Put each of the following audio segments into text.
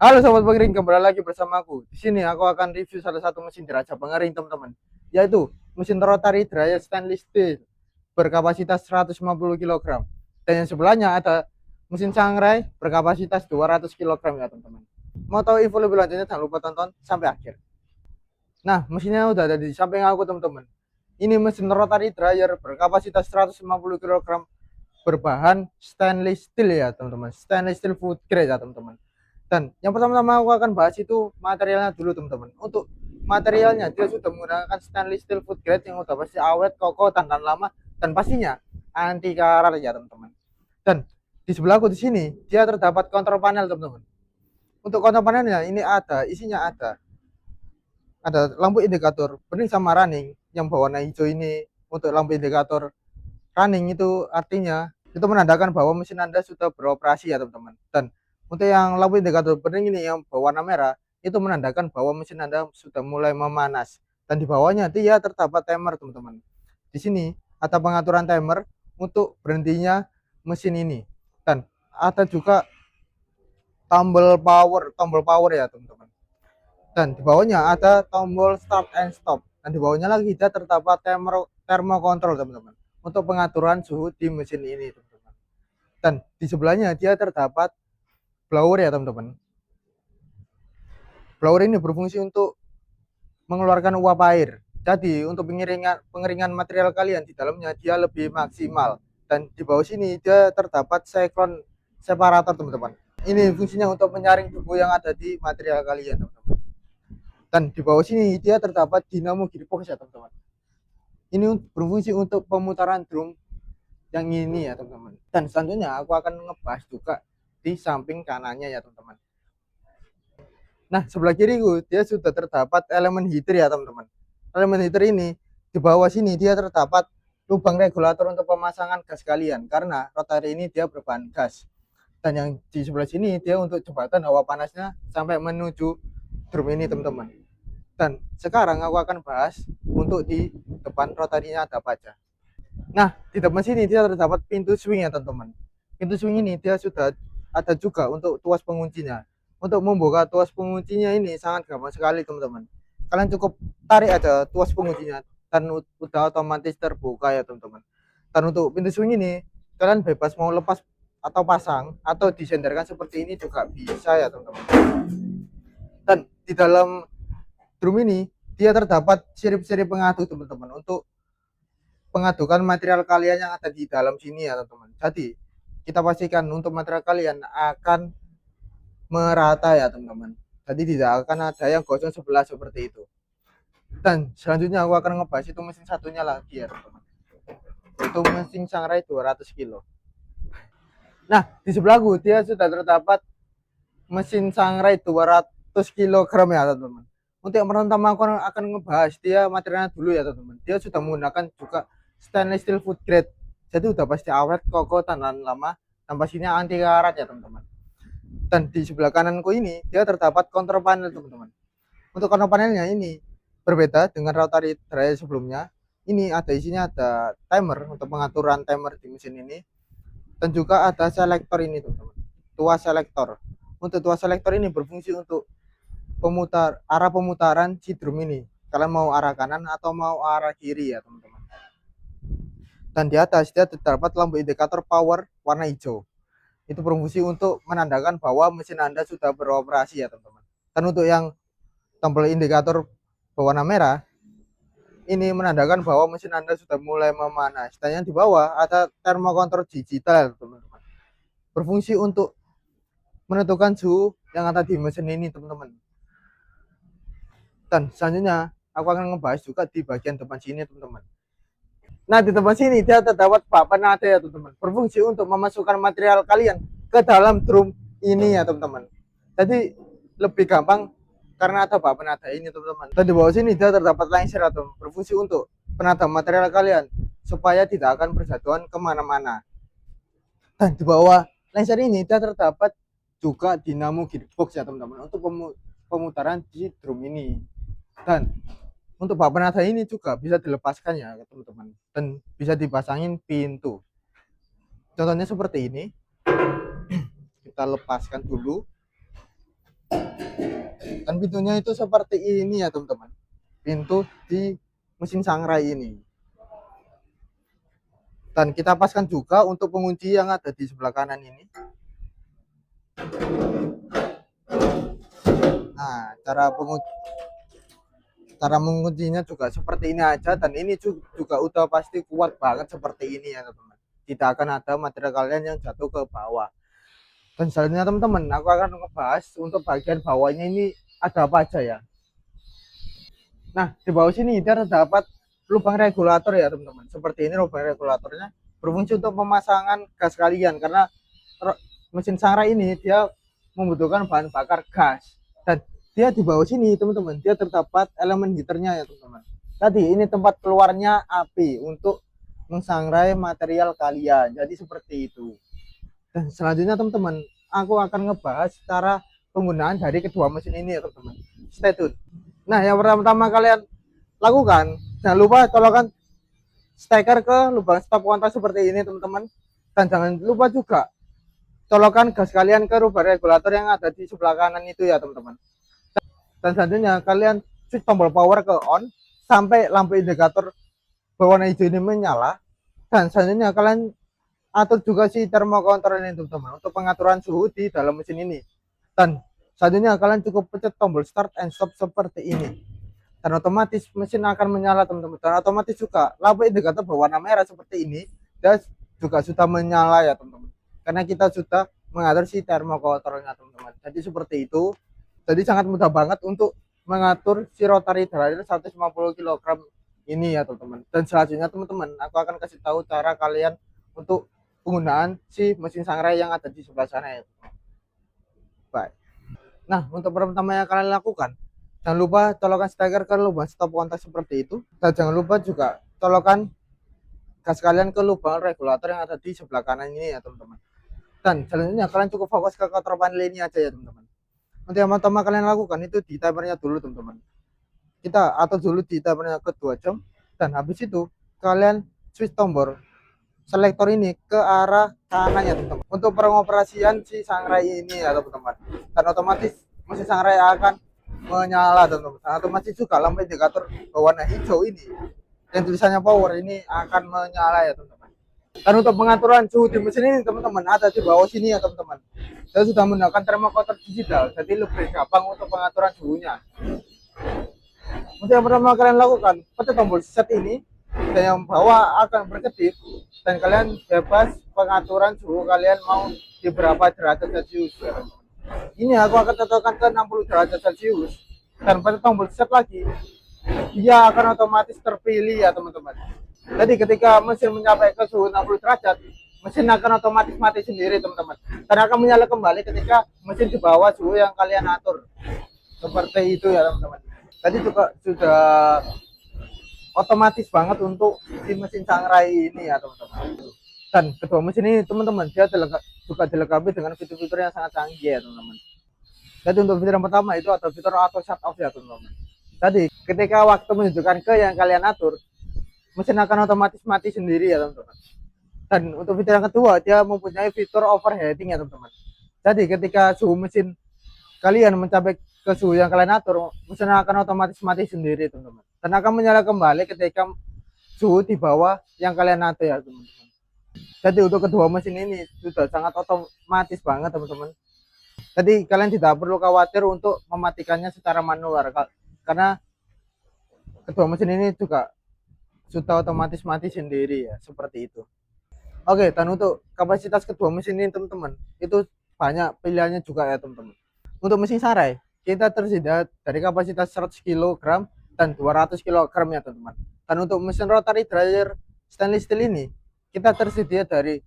Halo sobat pengering, kembali lagi bersama aku. Di sini aku akan review salah satu mesin deraja pengering, teman-teman, yaitu mesin rotary dryer stainless steel berkapasitas 150 kg. Dan yang sebelahnya ada mesin sangrai berkapasitas 200 kg ya, teman-teman. Mau tahu info lebih lanjutnya, jangan lupa tonton sampai akhir. Nah, mesinnya udah ada di samping aku, teman-teman. Ini mesin rotary dryer berkapasitas 150 kg berbahan stainless steel ya, teman-teman. Stainless steel food grade ya, teman-teman. Dan yang pertama-tama aku akan bahas itu materialnya dulu, teman-teman. Untuk materialnya, dia sudah menggunakan stainless steel food grade yang udah pasti awet, kokoh, tahan lama, dan pastinya anti karat ya, teman-teman. Dan di sebelahku di sini dia terdapat kontrol panel, teman-teman. Untuk kontrol panelnya ini ada lampu indikator burning sama running yang berwarna hijau ini. Untuk lampu indikator running itu artinya itu menandakan bahwa mesin Anda sudah beroperasi ya, teman-teman. Dan untuk yang lampu indikator burning ini yang berwarna merah itu menandakan bahwa mesin Anda sudah mulai memanas. Dan di bawahnya dia terdapat timer, teman-teman. Di sini ada pengaturan timer untuk berhentinya mesin ini. Dan ada juga tombol power ya, teman-teman. Dan di bawahnya ada tombol start and stop. Dan di bawahnya lagi dia terdapat thermocontrol, teman-teman, untuk pengaturan suhu di mesin ini, teman-teman. Dan di sebelahnya dia terdapat blower ya, teman-teman. Blower ini berfungsi untuk mengeluarkan uap air. Jadi untuk pengeringan material kalian di dalamnya dia lebih maksimal. Dan di bawah sini dia terdapat cyclone separator, teman-teman. Ini fungsinya untuk menyaring debu yang ada di material kalian, teman-teman. Dan di bawah sini dia terdapat dinamo gearbox ya, teman-teman. Ini berfungsi untuk pemutaran drum yang ini ya, teman-teman. Dan selanjutnya aku akan ngebahas juga di samping kanannya ya, teman-teman. Nah, sebelah kiriku dia sudah terdapat elemen heater ya, teman-teman. Elemen heater ini di bawah sini dia terdapat lubang regulator untuk pemasangan gas kalian, karena rotary ini dia berbahan gas. Dan yang di sebelah sini dia untuk jembatan hawa panasnya sampai menuju drum ini, teman-teman. Dan sekarang aku akan bahas untuk di depan rotarinya ada apa aja. Nah, di depan sini dia terdapat pintu swing ya, teman-teman. Pintu swing ini dia sudah ada juga untuk tuas penguncinya. Untuk membuka tuas penguncinya ini sangat gampang sekali, teman-teman. Kalian cukup tarik aja tuas penguncinya dan udah otomatis terbuka ya, teman-teman. Dan untuk pintu swing ini kalian bebas mau lepas atau pasang atau disenderkan seperti ini juga bisa ya, teman-teman. Dan di dalam drum ini dia terdapat sirip-sirip pengaduk, teman-teman, untuk pengadukan material kalian yang ada di dalam sini ya, teman-teman. Jadi kita pastikan untuk material kalian akan merata ya, teman-teman. Jadi tidak akan ada yang gosong sebelah seperti itu. Dan selanjutnya aku akan ngebahas itu mesin satunya lagi ya, teman-teman. Itu mesin sangrai 200 kilo. Nah, di sebelahku dia sudah terdapat mesin sangrai 200 kg ya, teman-teman. Untuk yang pertama aku akan ngebahas dia materialnya dulu ya, teman-teman. Dia sudah menggunakan juga stainless steel food grade. Jadi udah pasti awet, kokoh, tahan lama, dan pastinya anti karat ya, teman-teman. Dan di sebelah kananku ini dia terdapat kontrol panel, teman-teman. Untuk kontrol panelnya ini berbeda dengan rotary dryer sebelumnya. Ini ada isinya ada timer untuk pengaturan timer di mesin ini, dan juga ada selektor ini, teman-teman. Tuas selektor. Untuk tuas selektor ini berfungsi untuk arah pemutaran si drum ini. Kalian mau arah kanan atau mau arah kiri ya, teman-teman. Dan di atas dia terdapat lampu indikator power warna hijau. Itu berfungsi untuk menandakan bahwa mesin Anda sudah beroperasi ya, teman-teman. Dan untuk yang tombol indikator berwarna merah ini menandakan bahwa mesin Anda sudah mulai memanas. Dan yang di bawah ada thermocontrol digital, teman-teman. Berfungsi untuk menentukan suhu yang ada di mesin ini, teman-teman. Dan selanjutnya aku akan ngebahas juga di bagian depan sini, teman-teman. Nah, di depan sini dia terdapat bak penata ya, teman-teman. Berfungsi untuk memasukkan material kalian ke dalam drum ini ya, teman-teman. Jadi lebih gampang karena ada bak penata ini, teman-teman. Dan di bawah sini dia terdapat laser atau berfungsi untuk penata material kalian supaya tidak akan berjatuhan kemana-mana. Dan di bawah laser ini dia terdapat juga dinamo gearbox ya, teman-teman, untuk pemutaran di drum ini. Dan untuk bak penata ini juga bisa dilepaskan ya, teman-teman, dan bisa dipasangin pintu. Contohnya seperti ini. Kita lepaskan dulu. Dan pintunya itu seperti ini ya teman-teman, pintu di mesin sangrai ini. Dan kita paskan juga untuk pengunci yang ada di sebelah kanan ini. Nah, cara menguncinya juga seperti ini aja, dan ini juga udah pasti kuat banget seperti ini ya teman-teman. Tidak akan ada material kalian yang jatuh ke bawah. Dan selanjutnya teman-teman, aku akan ngebahas untuk bagian bawahnya ini ada apa aja ya. Nah, di bawah sini terdapat lubang regulator ya teman-teman. Seperti ini lubang regulatornya, berfungsi untuk pemasangan gas kalian, karena mesin sangrai ini dia membutuhkan bahan bakar gas. Dan dia di bawah sini teman-teman, dia terdapat elemen heaternya ya teman-teman. Tadi ini tempat keluarnya api untuk mensangrai material kalian. Jadi seperti itu. Dan selanjutnya teman-teman, aku akan ngebahas cara penggunaan dari kedua mesin ini ya teman-teman. Stay tune. Nah, yang pertama kalian lakukan, jangan lupa colokkan steker ke lubang stop kontak seperti ini teman-teman. Dan jangan lupa juga colokkan gas kalian ke rubber regulator yang ada di sebelah kanan itu ya teman-teman. Dan selanjutnya kalian switch tombol power ke on sampai lampu indikator berwarna hijau ini menyala. Dan selanjutnya kalian atur juga si thermocontrol ini teman-teman untuk pengaturan suhu di dalam mesin ini. Dan selanjutnya kalian cukup pencet tombol start and stop seperti ini, dan otomatis mesin akan menyala teman-teman. Dan otomatis juga lampu indikator berwarna merah seperti ini dan juga sudah menyala ya teman-teman, karena kita sudah mengatur si thermocontrolnya teman-teman. Jadi seperti itu. Jadi sangat mudah banget untuk mengatur si rotary dryer 150 kg ini ya teman-teman. Dan selanjutnya teman-teman, aku akan kasih tahu cara kalian untuk penggunaan si mesin sangrai yang ada di sebelah sana ya. Baik. Nah, untuk pertama yang kalian lakukan, jangan lupa colokan steker ke lubang stop kontak seperti itu. Dan jangan lupa juga colokan gas kalian ke lubang regulator yang ada di sebelah kanan ini ya teman-teman. Dan selanjutnya kalian cukup fokus ke kontrol panel ini aja ya teman-teman. Untuk yang pertama kalian lakukan itu di timernya dulu teman-teman. Kita atur dulu di timernya ke 2 jam. Dan habis itu kalian switch tombol selektor ini ke arah kanan ya teman-teman, untuk pengoperasian si sangrai ini ya teman-teman. Dan otomatis mesin sangrai akan menyala teman-teman. Dan otomatis juga lampu indikator berwarna hijau ini yang tulisannya power ini akan menyala ya teman-teman. Dan untuk pengaturan suhu di mesin ini teman-teman ada di bawah sini ya teman-teman. Saya sudah menggunakan thermocoupler digital, jadi lebih gampang untuk pengaturan suhunya. Untuk yang pertama kalian lakukan, pencet tombol set ini, dan yang bawah akan berkedip, dan kalian bebas pengaturan suhu kalian mau di berapa derajat Celcius ya. Ini aku akan tetapkan ke 60 derajat Celcius, dan pencet tombol set lagi, dia akan otomatis terpilih ya teman-teman. Jadi ketika mesin mencapai ke suhu 60 derajat, mesin akan otomatis mati sendiri teman-teman, dan akan menyala kembali ketika mesin di bawah suhu yang kalian atur. Seperti itu ya teman-teman. Tadi juga sudah otomatis banget untuk si mesin sangrai ini ya teman-teman. Dan kedua mesin ini teman-teman dia juga dilengkapi dengan fitur-fitur yang sangat canggih ya teman-teman. Jadi untuk fitur yang pertama itu ada fitur auto shut off ya teman-teman. Tadi ketika waktu menunjukkan ke yang kalian atur, mesin akan otomatis mati sendiri ya teman-teman. Dan untuk fitur yang kedua, dia mempunyai fitur overheating ya teman-teman. Jadi ketika suhu mesin kalian mencapai ke suhu yang kalian atur, mesin akan otomatis mati sendiri teman-teman, dan akan menyala kembali ketika suhu di bawah yang kalian atur ya teman-teman. Jadi untuk kedua mesin ini sudah sangat otomatis banget teman-teman. Jadi kalian tidak perlu khawatir untuk mematikannya secara manual, karena kedua mesin ini juga sudah otomatis mati sendiri ya, seperti itu. Oke, dan untuk kapasitas kedua mesin ini teman-teman, itu banyak pilihannya juga ya teman-teman. Untuk mesin sangrai, kita tersedia dari kapasitas 100 kg dan 200 kg ya teman-teman. Dan untuk mesin rotary dryer stainless steel ini, kita tersedia dari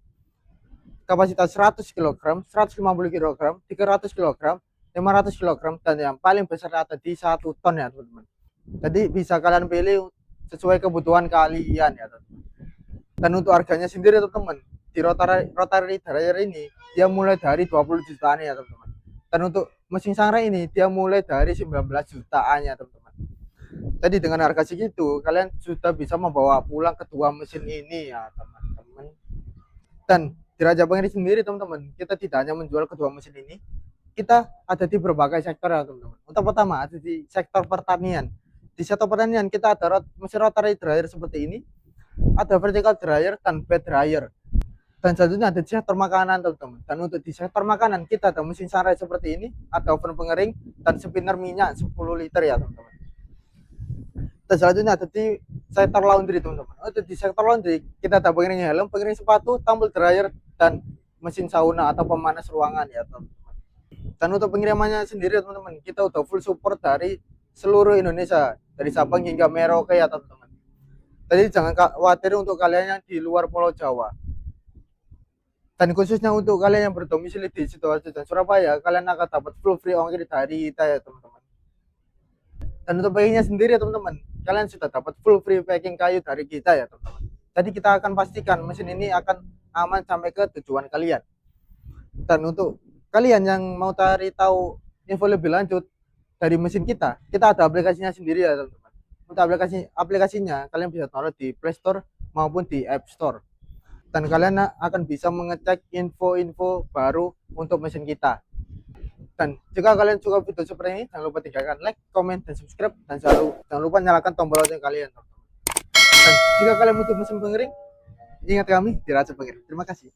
kapasitas 100 kg, 150 kg, 300 kg, 500 kg, dan yang paling besar ada di 1 ton ya teman-teman. Jadi bisa kalian pilih sesuai kebutuhan kalian ya teman-teman. Dan untuk harganya sendiri teman-teman, di rotary dryer ini dia mulai dari 20 jutaan ya teman-teman. Dan untuk mesin sangrai ini dia mulai dari 19 jutaan ya teman-teman. Jadi dengan harga segitu kalian sudah bisa membawa pulang kedua mesin ini ya teman-teman. Dan di Raja Pengiris sendiri teman-teman, kita tidak hanya menjual kedua mesin ini, kita ada di berbagai sektor ya teman-teman. Untuk pertama ada di sektor pertanian. Di sektor pertanian kita ada mesin rotary dryer seperti ini, ada vertical dryer dan bed dryer. Dan selanjutnya ada di sektor makanan teman-teman. Dan untuk di sektor makanan kita ada mesin sarai seperti ini, ada oven pengering dan spinner minyak 10 liter ya teman-teman. Dan selanjutnya ada di sektor laundry teman-teman. Untuk di sektor laundry kita ada pengering helm, pengering sepatu, tumble dryer dan mesin sauna atau pemanas ruangan ya teman-teman. Dan untuk pengirimannya sendiri teman-teman, kita udah full support dari seluruh Indonesia, dari Sabang hingga Merauke ya teman-teman. Jadi jangan khawatir untuk kalian yang di luar Pulau Jawa. Dan khususnya untuk kalian yang berdomisili di Sidoarjo dan Surabaya, kalian akan dapat full free ongkir dari kita ya teman-teman. Dan untuk packingnya sendiri ya teman-teman, kalian sudah dapat full free packing kayu dari kita ya teman-teman. Jadi kita akan pastikan mesin ini akan aman sampai ke tujuan kalian. Dan untuk kalian yang mau cari tahu info lebih lanjut dari mesin kita ada aplikasinya sendiri ya teman-teman. Untuk aplikasinya kalian bisa download di Play Store maupun di App Store. Dan kalian akan bisa mengecek info-info baru untuk mesin kita. Dan jika kalian suka video seperti ini, jangan lupa tinggalkan like, komen, dan subscribe. Dan jangan lupa nyalakan tombol lonceng kalian. Dan jika kalian butuh mesin pengering, ingat kami di Raja Pengering. Terima kasih.